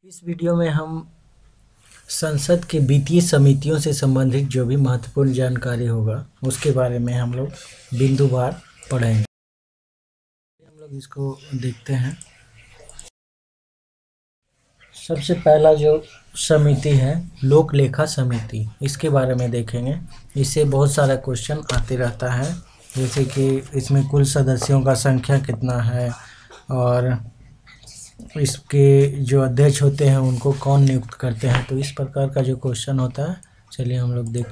इस वीडियो में हम संसद के वित्तीय समितियों से संबंधित जो भी महत्वपूर्ण जानकारी होगा उसके बारे में हम लोग बिंदुवार पढ़ेंगे। हम लोग इसको देखते हैं। सबसे पहला जो समिति है लोक लेखा समिति, इसके बारे में देखेंगे। इससे बहुत सारा क्वेश्चन आते रहता है, जैसे कि इसमें कुल सदस्यों का संख्या कितना है और इसके जो अध्यक्ष होते हैं उनको कौन नियुक्त करते हैं। तो इस प्रकार का जो क्वेश्चन होता है, चलिए हम लोग देख।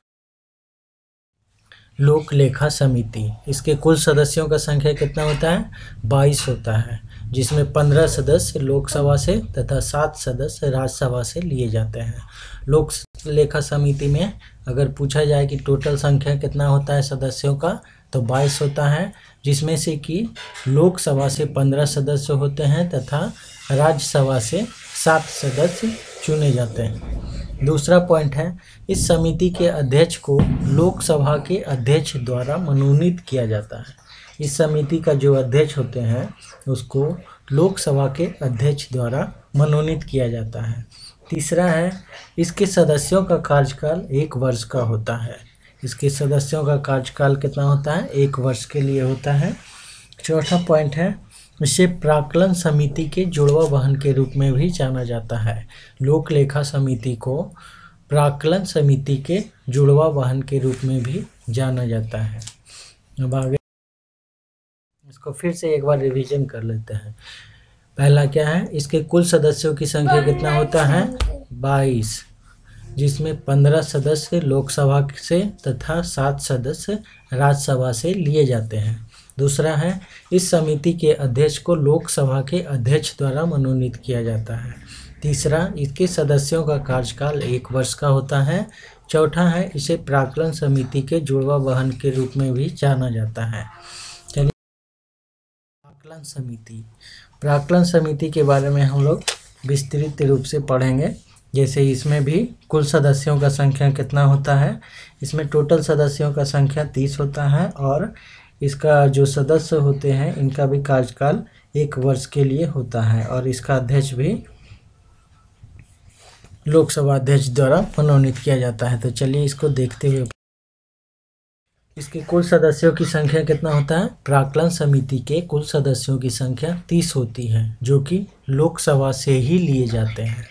लोक लेखा समिति, इसके कुल सदस्यों का संख्या कितना होता है? 22 होता है, जिसमें 15 सदस्य लोकसभा से तथा 7 सदस्य राज्यसभा से लिए जाते हैं। लोक लेखा समिति में अगर पूछा जाए कि टोटल संख्या कितना होता है सदस्यों का, तो 22 होता है, जिसमें से कि लोकसभा से 15 सदस्य होते हैं तथा राज्यसभा से 7 सदस्य चुने जाते हैं। दूसरा पॉइंट है, इस समिति के अध्यक्ष को लोकसभा के अध्यक्ष द्वारा मनोनीत किया जाता है। इस समिति का जो अध्यक्ष होते हैं उसको लोकसभा के अध्यक्ष द्वारा मनोनीत किया जाता है। तीसरा है, इसके सदस्यों का कार्यकाल 1 वर्ष का होता है। इसके सदस्यों का कार्यकाल कितना होता है? 1 वर्ष के लिए होता है। चौथा पॉइंट है, इसे प्राक्कलन समिति के जुड़वा वाहन के रूप में भी जाना जाता है। लोक लेखा समिति को प्राक्कलन समिति के जुड़वा वाहन के रूप में भी जाना जाता है। अब आगे इसको फिर से एक बार रिवीजन कर लेते हैं। पहला क्या है, इसके कुल सदस्यों की संख्या कितना होता है? 22, जिसमें 15 सदस्य लोकसभा से तथा 7 सदस्य राज्यसभा से लिए जाते हैं। दूसरा है, इस समिति के अध्यक्ष को लोकसभा के अध्यक्ष द्वारा मनोनीत किया जाता है। तीसरा, इसके सदस्यों का कार्यकाल 1 वर्ष का होता है। चौथा है, इसे प्राक्कलन समिति के जुड़वा वाहन के रूप में भी जाना जाता है। चलिए प्राक्कलन समिति, प्राक्कलन समिति के बारे में हम लोग विस्तृत रूप से पढ़ेंगे। जैसे इसमें भी कुल सदस्यों का संख्या कितना होता है? इसमें टोटल सदस्यों का संख्या 30 होता है और इसका जो सदस्य होते हैं इनका भी कार्यकाल 1 वर्ष के लिए होता है और इसका अध्यक्ष भी लोकसभा अध्यक्ष द्वारा मनोनीत किया जाता है। तो चलिए इसको देखते हुए, इसके कुल सदस्यों की संख्या कितना होता है? प्राक्कलन समिति के कुल सदस्यों की संख्या 30 होती है, जो कि लोकसभा से ही लिए जाते हैं।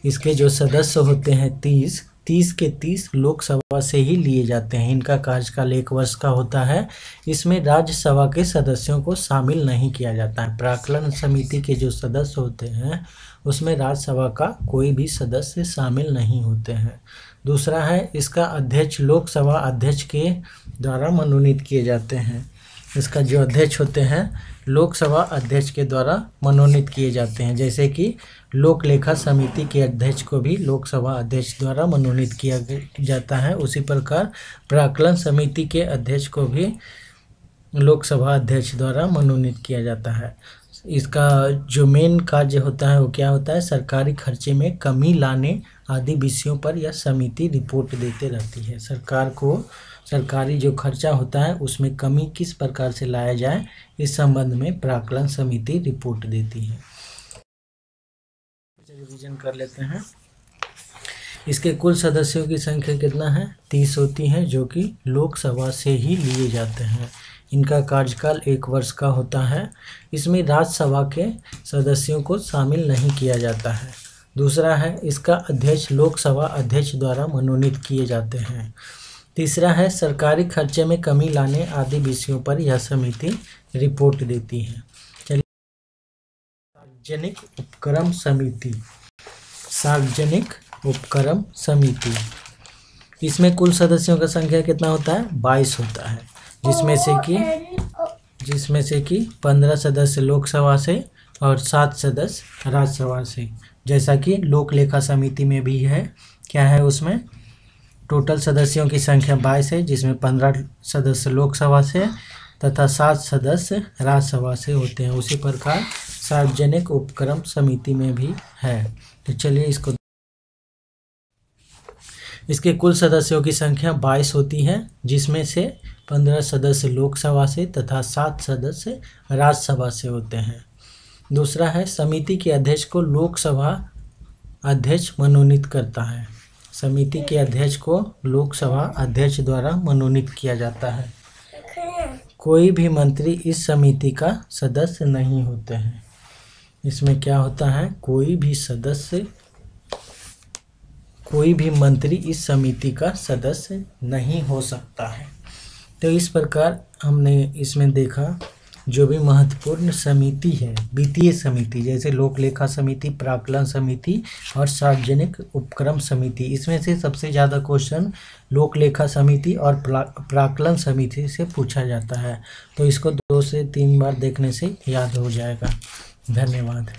इसके जो सदस्य होते हैं 30 के 30 लोकसभा से ही लिए जाते हैं। इनका कार्यकाल 1 वर्ष का होता है। इसमें राज्यसभा के सदस्यों को शामिल नहीं किया जाता है। प्राक्कलन समिति के जो सदस्य होते हैं उसमें राज्यसभा का कोई भी सदस्य शामिल नहीं होते हैं। दूसरा है, इसका अध्यक्ष लोकसभा अध्यक्ष के द्वारा मनोनीत किए जाते हैं। इसका जो अध्यक्ष होते हैं लोकसभा अध्यक्ष के द्वारा मनोनीत किए जाते हैं। जैसे कि लोक लेखा समिति के अध्यक्ष को भी लोकसभा अध्यक्ष द्वारा मनोनीत किया जाता है, उसी प्रकार प्राक्कलन समिति के अध्यक्ष को भी लोकसभा अध्यक्ष द्वारा मनोनीत किया जाता है। इसका जो मेन कार्य होता है वो क्या होता है? सरकारी खर्चे में कमी लाने आदि विषयों पर यह समिति रिपोर्ट देते रहती है। सरकार को सरकारी जो खर्चा होता है उसमें कमी किस प्रकार से लाया जाए, इस संबंध में प्राक्कलन समिति रिपोर्ट देती है। रिवीजन कर लेते हैं। इसके कुल सदस्यों की संख्या कितना है? 30 होती है, जो कि लोकसभा से ही लिए जाते हैं। इनका कार्यकाल 1 वर्ष का होता है। इसमें राज्यसभा के सदस्यों को शामिल नहीं किया जाता है। दूसरा है, इसका अध्यक्ष लोकसभा अध्यक्ष द्वारा मनोनीत किए जाते हैं। तीसरा है, सरकारी खर्चे में कमी लाने आदि विषयों पर यह समिति रिपोर्ट देती है। चलिए सार्वजनिक उपक्रम समिति, सार्वजनिक उपक्रम समिति, इसमें कुल सदस्यों का संख्या कितना होता है? 22 होता है, जिसमें से कि 15 सदस्य लोकसभा से और 7 सदस्य राज्यसभा से। जैसा कि लोक लेखा समिति में भी है, क्या है उसमें टोटल सदस्यों की संख्या 22 है, जिसमें 15 सदस्य लोकसभा से तथा 7 सदस्य राज्यसभा से होते हैं। उसी प्रकार सार्वजनिक उपक्रम समिति में भी है। तो चलिए इसको, इसके कुल सदस्यों की संख्या 22 होती है, जिसमें से 15 सदस्य लोकसभा से तथा 7 सदस्य राज्यसभा से होते हैं। दूसरा है, समिति के अध्यक्ष को लोकसभा अध्यक्ष मनोनीत करता है। समिति के अध्यक्ष को लोकसभा अध्यक्ष द्वारा मनोनीत किया जाता है। कोई भी मंत्री इस समिति का सदस्य नहीं होते हैं। इसमें क्या होता है, कोई भी मंत्री इस समिति का सदस्य नहीं हो सकता है। तो इस प्रकार हमने इसमें देखा जो भी महत्वपूर्ण समिति है, वित्तीय समिति, जैसे लोक लेखा समिति, प्राक्कलन समिति और सार्वजनिक उपक्रम समिति, इसमें से सबसे ज़्यादा क्वेश्चन लोक लेखा समिति और प्राक्कलन समिति से पूछा जाता है। तो इसको 2 से 3 बार देखने से याद हो जाएगा। धन्यवाद।